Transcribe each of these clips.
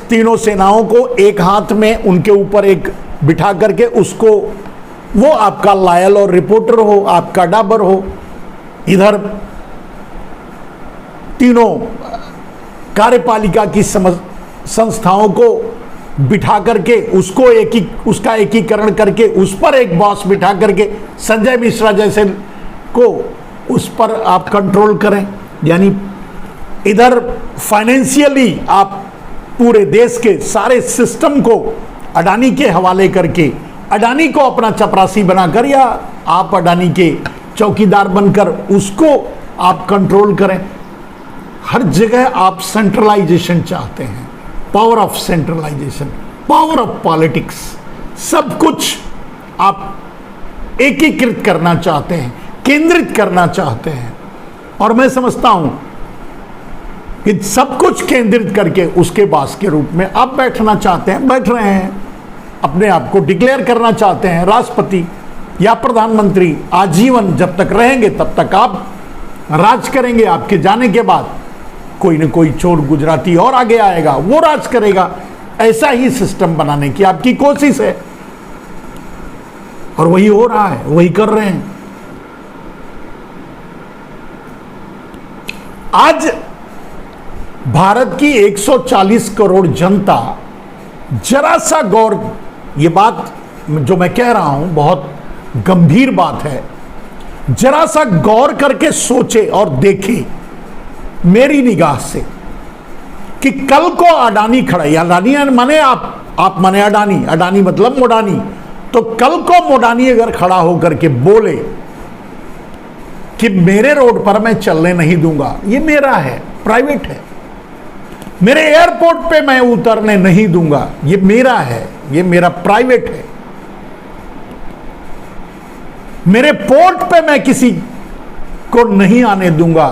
तीनों सेनाओं को एक हाथ में उनके ऊपर एक बिठा करके उसको, वो आपका लायल और रिपोर्टर हो, आपका डाबर हो, इधर तीनों कार्यपालिका की संस्थाओं को बिठा करके उसको उसका एकीकरण करके उस पर एक बॉस बिठा करके संजय मिश्रा जैसे को उस पर आप कंट्रोल करें। यानी इधर फाइनेंशियली आप पूरे देश के सारे सिस्टम को अडानी के हवाले करके अडानी को अपना चपरासी बनाकर या आप अडानी के चौकीदार बनकर उसको आप कंट्रोल करें। हर जगह आप सेंट्रलाइजेशन चाहते हैं, power of centralization, power of politics, सब कुछ आप एकीकृत करना चाहते हैं, केंद्रित करना चाहते हैं। और मैं समझता हूं कि सब कुछ केंद्रित करके उसके बास के रूप में आप बैठना चाहते हैं, बैठ रहे हैं, अपने आप को डिक्लेयर करना चाहते हैं राष्ट्रपति या प्रधानमंत्री। आजीवन जब तक रहेंगे तब तक आप राज करेंगे। आपके जाने के बाद कोई न कोई चोर गुजराती और आगे आएगा, वो राज करेगा। ऐसा ही सिस्टम बनाने की आपकी कोशिश है और वही हो रहा है, वही कर रहे हैं। आज भारत की 140 करोड़ जनता जरा सा गौर, ये बात जो मैं कह रहा हूं बहुत गंभीर बात है, जरा सा गौर करके सोचे और देखे मेरी निगाह से कि कल को अडानी खड़ा, या अडानी माने आप माने अडानी, अडानी मतलब मोडानी, तो कल को मोडानी अगर खड़ा होकर के बोले कि मेरे रोड पर मैं चलने नहीं दूंगा, ये मेरा है, प्राइवेट है, मेरे एयरपोर्ट पे मैं उतरने नहीं दूंगा, ये मेरा है, ये मेरा प्राइवेट है, मेरे पोर्ट पे मैं किसी को नहीं आने दूंगा,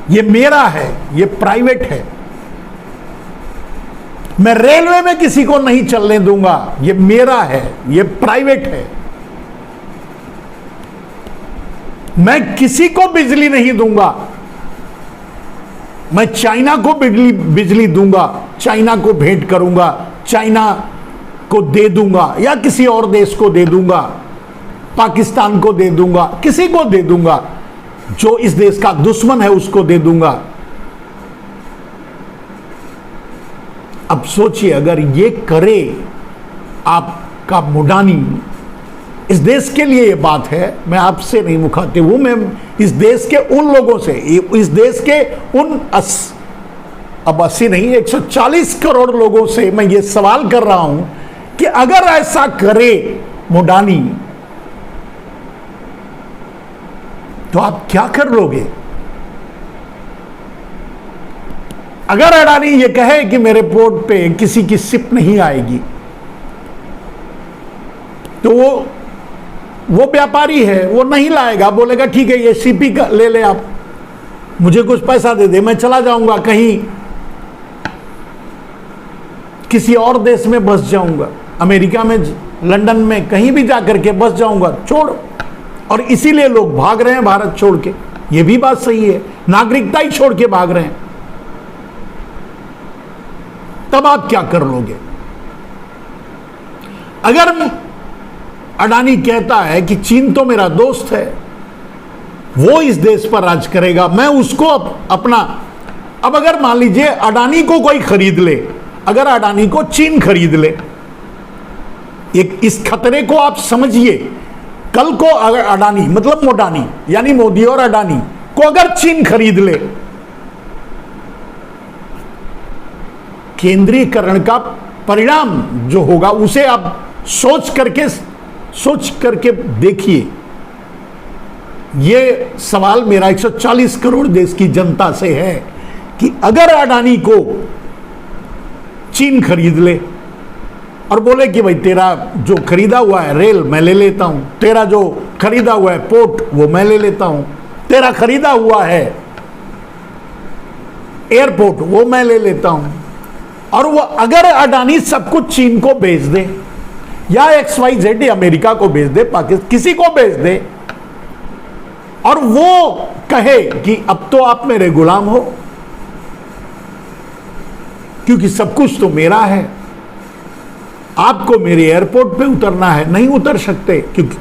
ये मेरा है, ये प्राइवेट है, मैं रेलवे में किसी को नहीं चलने दूंगा, ये मेरा है, ये प्राइवेट है, मैं किसी को बिजली नहीं दूंगा, मैं चाइना को बिजली दूंगा, चाइना को भेंट करूंगा, चाइना को दे दूंगा या किसी और देश को दे दूंगा, पाकिस्तान को दे दूंगा, किसी को दे दूंगा, जो इस देश का दुश्मन है उसको दे दूंगा। अब सोचिए अगर ये करे आपका मोडानी, इस देश के लिए ये बात है, मैं आपसे नहीं मुखातिब हूं, मैं इस देश के उन लोगों से, इस देश के उन 80 नहीं 140 करोड़ लोगों से मैं ये सवाल कर रहा हूं कि अगर ऐसा करे मोडानी तो आप क्या कर लोगे? अगर अडानी ये कहे कि मेरे पोर्ट पे किसी की शिप नहीं आएगी, तो वो व्यापारी है, वो नहीं लाएगा, बोलेगा ठीक है ये शिप ही ले ले, आप मुझे कुछ पैसा दे दे, मैं चला जाऊंगा कहीं किसी और देश में बस जाऊंगा, अमेरिका में, लंदन में, कहीं भी जाकर के बस जाऊंगा, छोड़ो। और इसीलिए लोग भाग रहे हैं भारत छोड़ के, ये भी बात सही है, नागरिकता ही छोड़ के भाग रहे हैं। तब आप क्या कर लोगे? अगर अडानी कहता है कि चीन तो मेरा दोस्त है, वो इस देश पर राज करेगा, मैं उसको अपना, अब अगर मान लीजिए अडानी को कोई खरीद ले, अगर अडानी को चीन खरीद ले, एक इस खतरे को आप समझिए, कल को अगर अडानी मतलब मोडानी यानी मोदी और अडानी को अगर चीन खरीद ले, केंद्रीकरण का परिणाम जो होगा उसे आप सोच करके देखिए। ये सवाल मेरा 140 करोड़ देश की जनता से है कि अगर अडानी को चीन खरीद ले और बोले कि भाई तेरा जो खरीदा हुआ है रेल मैं ले लेता हूं, तेरा जो खरीदा हुआ है पोर्ट वो मैं ले लेता हूं, तेरा खरीदा हुआ है एयरपोर्ट वो मैं ले लेता हूं, और वो अगर अडानी सब कुछ चीन को बेच दे या XYZ अमेरिका को बेच दे, पाकिस्तान किसी को बेच दे, और वो कहे कि अब तो आप मेरे गुलाम हो, क्योंकि सब कुछ तो मेरा है। आपको मेरे एयरपोर्ट पे उतरना है, नहीं उतर सकते, क्योंकि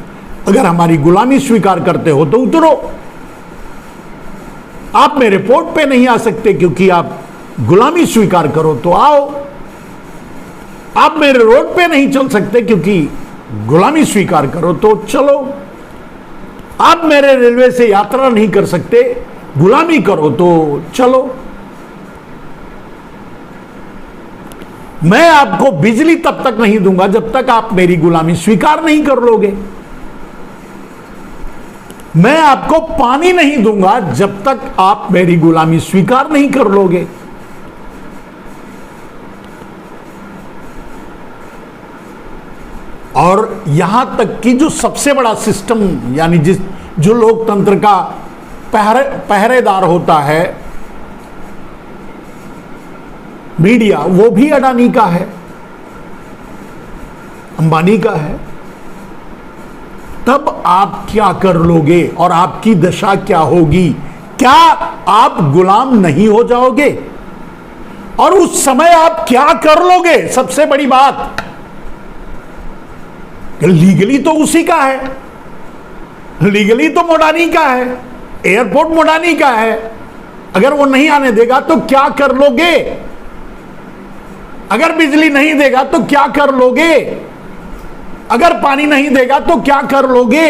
अगर हमारी गुलामी स्वीकार करते हो तो उतरो। आप मेरे पोर्ट पे नहीं आ सकते, क्योंकि आप गुलामी स्वीकार करो तो आओ। आप मेरे रोड पे नहीं चल सकते, क्योंकि गुलामी स्वीकार करो तो चलो। आप मेरे रेलवे से यात्रा नहीं कर सकते, गुलामी करो तो चलो। मैं आपको बिजली तब तक नहीं दूंगा जब तक आप मेरी गुलामी स्वीकार नहीं कर लोगे। मैं आपको पानी नहीं दूंगा जब तक आप मेरी गुलामी स्वीकार नहीं कर लोगे। और यहां तक कि जो सबसे बड़ा सिस्टम, यानी जो लोकतंत्र का पहरेदार होता है, मीडिया, वो भी अडानी का है, अंबानी का है। तब आप क्या कर लोगे और आपकी दशा क्या होगी? क्या आप गुलाम नहीं हो जाओगे? और उस समय आप क्या कर लोगे? सबसे बड़ी बात, लीगली तो उसी का है, लीगली तो मोडानी का है, एयरपोर्ट मोडानी का है। अगर वो नहीं आने देगा तो क्या कर लोगे? अगर बिजली नहीं देगा तो क्या कर लोगे? अगर पानी नहीं देगा तो क्या कर लोगे?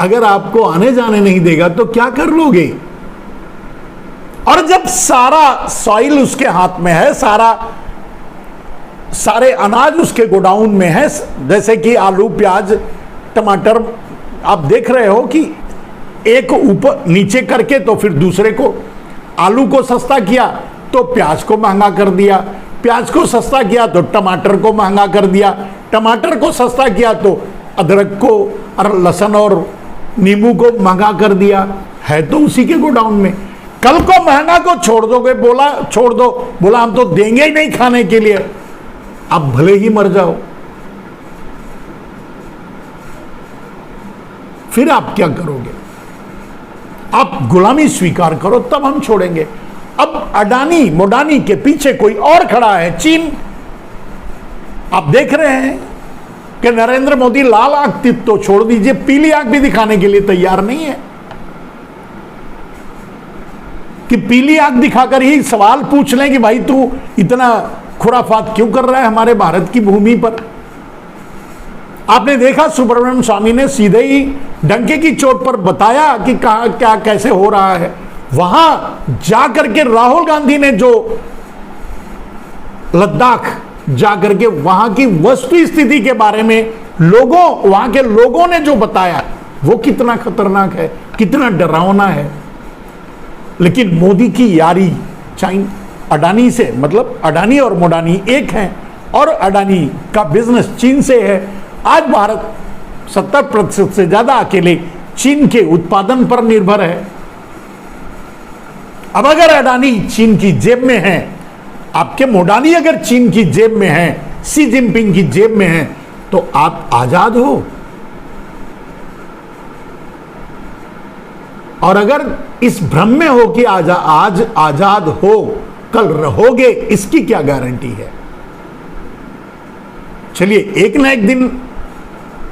अगर आपको आने जाने नहीं देगा तो क्या कर लोगे? और जब सारा सॉइल उसके हाथ में है, सारे अनाज उसके गोडाउन में है, जैसे कि आलू, प्याज, टमाटर, आप देख रहे हो कि एक ऊपर नीचे करके तो फिर दूसरे को, आलू को सस्ता किया तो प्याज को महंगा कर दिया, प्याज को सस्ता किया तो टमाटर को महंगा कर दिया, टमाटर को सस्ता किया तो अदरक को और लहसुन और नींबू को महंगा कर दिया। है तो उसी के गोडाउन में। कल को महंगा को छोड़ दोगे, बोला छोड़ दो, बोला हम तो देंगे ही नहीं खाने के लिए, आप भले ही मर जाओ। फिर आप क्या करोगे? आप गुलामी स्वीकार करो, तब हम छोड़ेंगे। अब अडानी मोडानी के पीछे कोई और खड़ा है, चीन। आप देख रहे हैं कि नरेंद्र मोदी लाल आंख तो छोड़ दीजिए, पीली आंख भी दिखाने के लिए तैयार नहीं है। कि पीली आंख दिखाकर ही सवाल पूछ लें कि भाई तू इतना खुराफात क्यों कर रहा है हमारे भारत की भूमि पर। आपने देखा सुब्रमण्यम स्वामी ने सीधे ही डंके की चोट पर बताया कि कहां क्या कैसे हो रहा है। वहां जाकर के राहुल गांधी ने जो लद्दाख जाकर के वहां की वस्तु स्थिति के बारे में वहां के लोगों ने जो बताया, वो कितना खतरनाक है, कितना डरावना है। लेकिन मोदी की यारी अडानी से, मतलब अडानी और मोडानी एक हैं, और अडानी का बिजनेस चीन से है। आज भारत 70% से ज्यादा अकेले चीन के उत्पादन पर निर्भर है। अब अगर अडानी चीन की जेब में है, आपके मोडानी अगर चीन की जेब में है, शी जिनपिंग की जेब में है, तो आप आजाद हो। और अगर इस भ्रम में हो कि आज आजाद हो, कल रहोगे, इसकी क्या गारंटी है? चलिए, एक ना एक दिन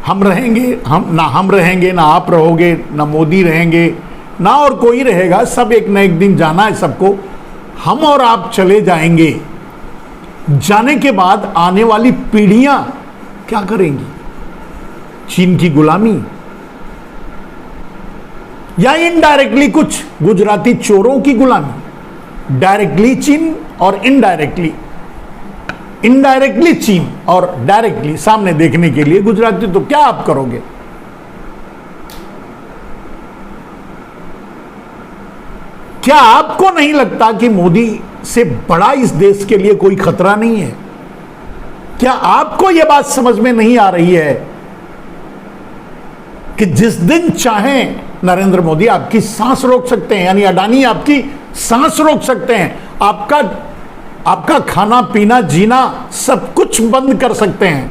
हम रहेंगे, हम रहेंगे, ना आप रहोगे, ना मोदी रहेंगे, ना और कोई रहेगा। सब एक ना एक दिन जाना है सबको। हम और आप चले जाएंगे। जाने के बाद आने वाली पीढ़ियां क्या करेंगी? चीन की गुलामी, या इनडायरेक्टली कुछ गुजराती चोरों की गुलामी। डायरेक्टली चीन और इनडायरेक्टली चीन और डायरेक्टली सामने देखने के लिए गुजराती। तो क्या आप करोगे? क्या आपको नहीं लगता कि मोदी से बड़ा इस देश के लिए कोई खतरा नहीं है? क्या आपको यह बात समझ में नहीं आ रही है कि जिस दिन चाहें नरेंद्र मोदी आपकी सांस रोक सकते हैं, यानी अडानी आपकी सांस रोक सकते हैं, आपका खाना पीना जीना सब कुछ बंद कर सकते हैं।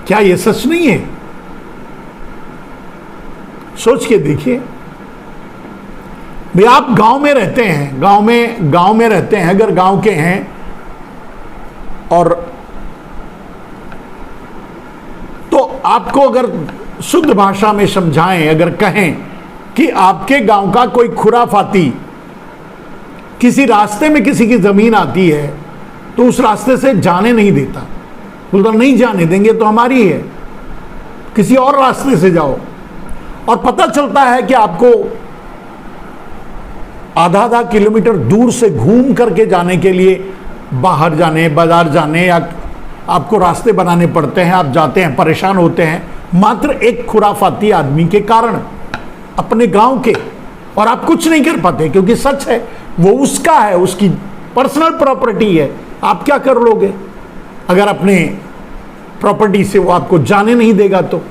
क्या यह सच नहीं है? सोच के देखिए। भाई आप गांव में रहते हैं, गांव में रहते हैं, अगर गांव के हैं और तो आपको अगर शुद्ध भाषा में समझाएं, अगर कहें कि आपके गांव का कोई खुराफाती किसी रास्ते में किसी की जमीन आती है तो उस रास्ते से जाने नहीं देता, बोलता नहीं जाने देंगे तो हमारी है, किसी और रास्ते से जाओ। और पता चलता है कि आपको आधा किलोमीटर दूर से घूम करके जाने के लिए बाहर जाने, बाजार जाने या आपको रास्ते बनाने पड़ते हैं, आप जाते हैं, परेशान होते हैं मात्र एक खुराफाती आदमी के कारण, अपने गांव के, और आप कुछ नहीं कर पाते क्योंकि सच है वो उसका है, उसकी पर्सनल प्रॉपर्टी है। आप क्या कर लोगे अगर अपने प्रॉपर्टी से वो आपको जाने नहीं देगा? तो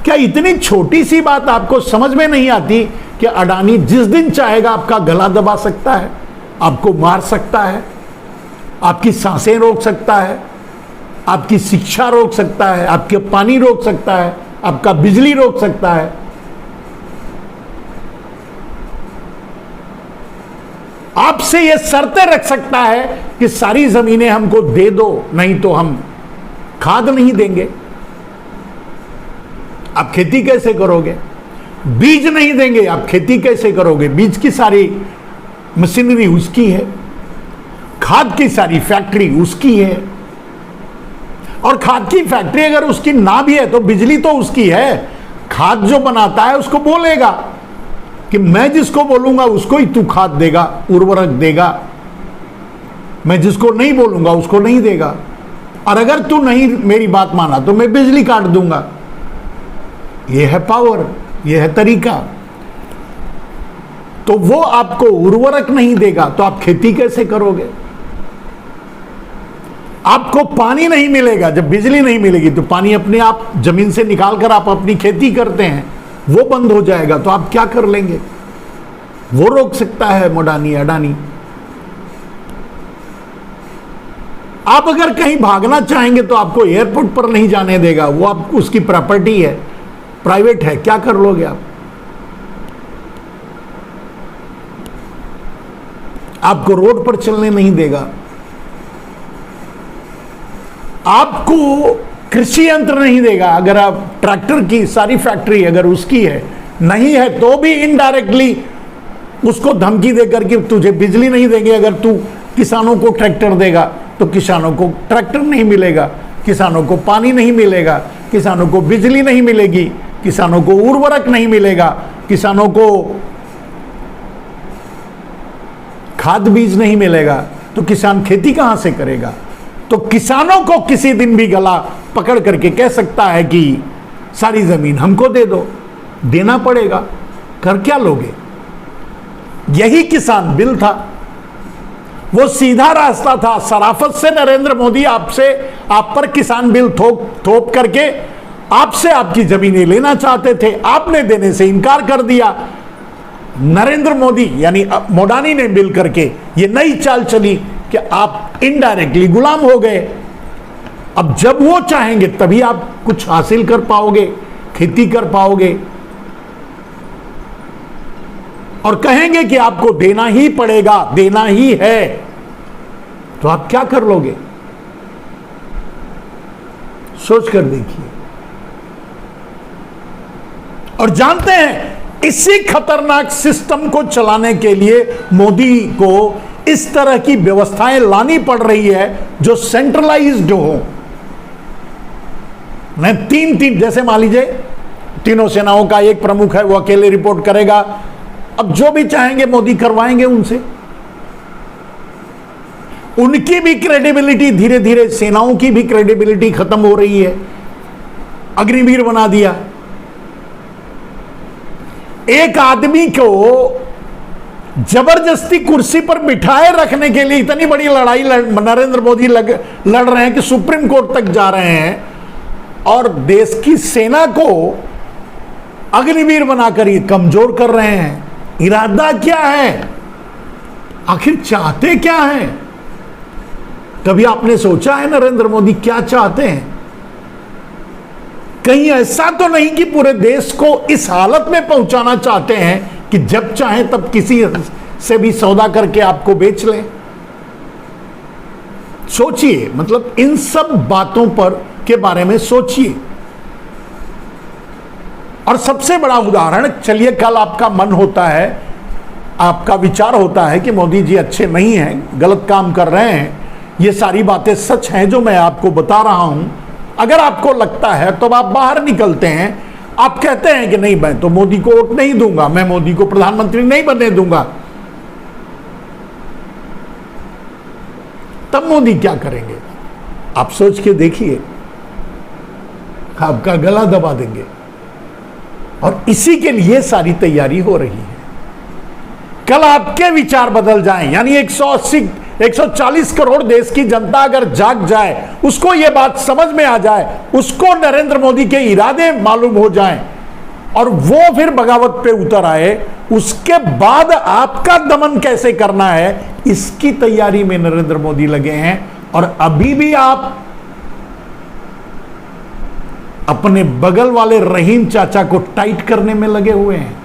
क्या इतनी छोटी सी बात आपको समझ में नहीं आती कि अडानी जिस दिन चाहेगा आपका गला दबा सकता है, आपको मार सकता है, आपकी सांसें रोक सकता है, आपकी शिक्षा रोक सकता है, आपके पानी रोक सकता है, आपका बिजली रोक सकता है। आपसे यह शर्तें रख सकता है कि सारी जमीनें हमको दे दो, नहीं तो हम खाद नहीं देंगे। आप खेती कैसे करोगे? बीज नहीं देंगे, आप खेती कैसे करोगे? बीज की सारी मशीनरी उसकी है, खाद की सारी फैक्ट्री उसकी है, और खाद की फैक्ट्री अगर उसकी ना भी है तो बिजली तो उसकी है। खाद जो बनाता है उसको बोलेगा कि मैं जिसको बोलूंगा उसको ही तू खाद देगा, उर्वरक देगा, मैं जिसको नहीं बोलूंगा उसको नहीं देगा, और अगर तू नहीं मेरी बात माना तो मैं बिजली काट दूंगा। यह है पावर, यह है तरीका। तो वो आपको उर्वरक नहीं देगा तो आप खेती कैसे करोगे? आपको पानी नहीं मिलेगा, जब बिजली नहीं मिलेगी तो पानी अपने आप जमीन से निकालकर आप अपनी खेती करते हैं, वो बंद हो जाएगा तो आप क्या कर लेंगे? वो रोक सकता है मोडानी अडानी। आप अगर कहीं भागना चाहेंगे तो आपको एयरपोर्ट पर नहीं जाने देगा, वो आप उसकी प्रॉपर्टी है, प्राइवेट है, क्या कर लोगे आप? आपको रोड पर चलने नहीं देगा, आपको कृषि यंत्र नहीं देगा। अगर आप ट्रैक्टर की सारी फैक्ट्री अगर उसकी है, नहीं है तो भी इनडायरेक्टली उसको धमकी देकर कि तुझे बिजली नहीं देंगे अगर तू किसानों को ट्रैक्टर देगा, तो किसानों को ट्रैक्टर नहीं मिलेगा, किसानों को पानी नहीं मिलेगा, किसानों को बिजली नहीं मिलेगी, किसानों को उर्वरक नहीं मिलेगा, किसानों को खाद बीज नहीं मिलेगा, तो किसान खेती कहां से करेगा? तो किसानों को किसी दिन भी गला पकड़ करके कह सकता है कि सारी जमीन हमको दे दो, देना पड़ेगा। कर क्या लोगे? यही किसान बिल था, वो सीधा रास्ता था। शराफत से नरेंद्र मोदी आप पर किसान बिल थोप करके आपसे आपकी जमीनें लेना चाहते थे, आपने देने से इनकार कर दिया। नरेंद्र मोदी यानी मोडानी ने बिल करके ये नई चाल चली कि आप इनडायरेक्टली गुलाम हो गए। अब जब वो चाहेंगे तभी आप कुछ हासिल कर पाओगे, खेती कर पाओगे, और कहेंगे कि आपको देना ही पड़ेगा, देना ही है, तो आप क्या कर लोगे? सोच कर देखिए। और जानते हैं इसी खतरनाक सिस्टम को चलाने के लिए मोदी को इस तरह की व्यवस्थाएं लानी पड़ रही है जो सेंट्रलाइज्ड हो। मैं तीन जैसे मान लीजिए तीनों सेनाओं का एक प्रमुख है, वो अकेले रिपोर्ट करेगा। अब जो भी चाहेंगे मोदी करवाएंगे उनसे। उनकी भी क्रेडिबिलिटी धीरे धीरे, सेनाओं की भी क्रेडिबिलिटी खत्म हो रही है। अग्निवीर बना दिया। एक आदमी को जबरदस्ती कुर्सी पर बिठाए रखने के लिए इतनी बड़ी लड़ाई नरेंद्र मोदी लड़ रहे हैं कि सुप्रीम कोर्ट तक जा रहे हैं, और देश की सेना को अग्निवीर बनाकर ये कमजोर कर रहे हैं। इरादा क्या है? आखिर चाहते क्या है? कभी आपने सोचा है नरेंद्र मोदी क्या चाहते हैं? कहीं ऐसा तो नहीं कि पूरे देश को इस हालत में पहुंचाना चाहते हैं कि जब चाहें तब किसी से भी सौदा करके आपको बेच लें। सोचिए, मतलब इन सब बातों पर के बारे में सोचिए। और सबसे बड़ा उदाहरण, चलिए कल आपका मन होता है, आपका विचार होता है कि मोदी जी अच्छे नहीं हैं, गलत काम कर रहे हैं, ये सारी बातें सच हैं जो मैं आपको बता रहा हूं। अगर आपको लगता है तो आप बाहर निकलते हैं, आप कहते हैं कि नहीं मैं तो मोदी को वोट नहीं दूंगा, मैं मोदी को प्रधानमंत्री नहीं बनने दूंगा। तब मोदी क्या करेंगे आप सोच के देखिए, आपका गला दबा देंगे। और इसी के लिए सारी तैयारी हो रही है। कल आपके विचार बदल जाएं, यानी 180 140 करोड़ देश की जनता अगर जाग जाए, उसको यह बात समझ में आ जाए, उसको नरेंद्र मोदी के इरादे मालूम हो जाएं और वो फिर बगावत पे उतर आए, उसके बाद आपका दमन कैसे करना है इसकी तैयारी में नरेंद्र मोदी लगे हैं। और अभी भी आप अपने बगल वाले रहीम चाचा को टाइट करने में लगे हुए हैं।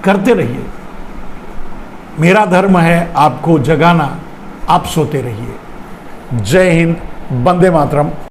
करते रहिए, मेरा धर्म है आपको जगाना, आप सोते रहिए। जय हिंद, वंदे मातरम।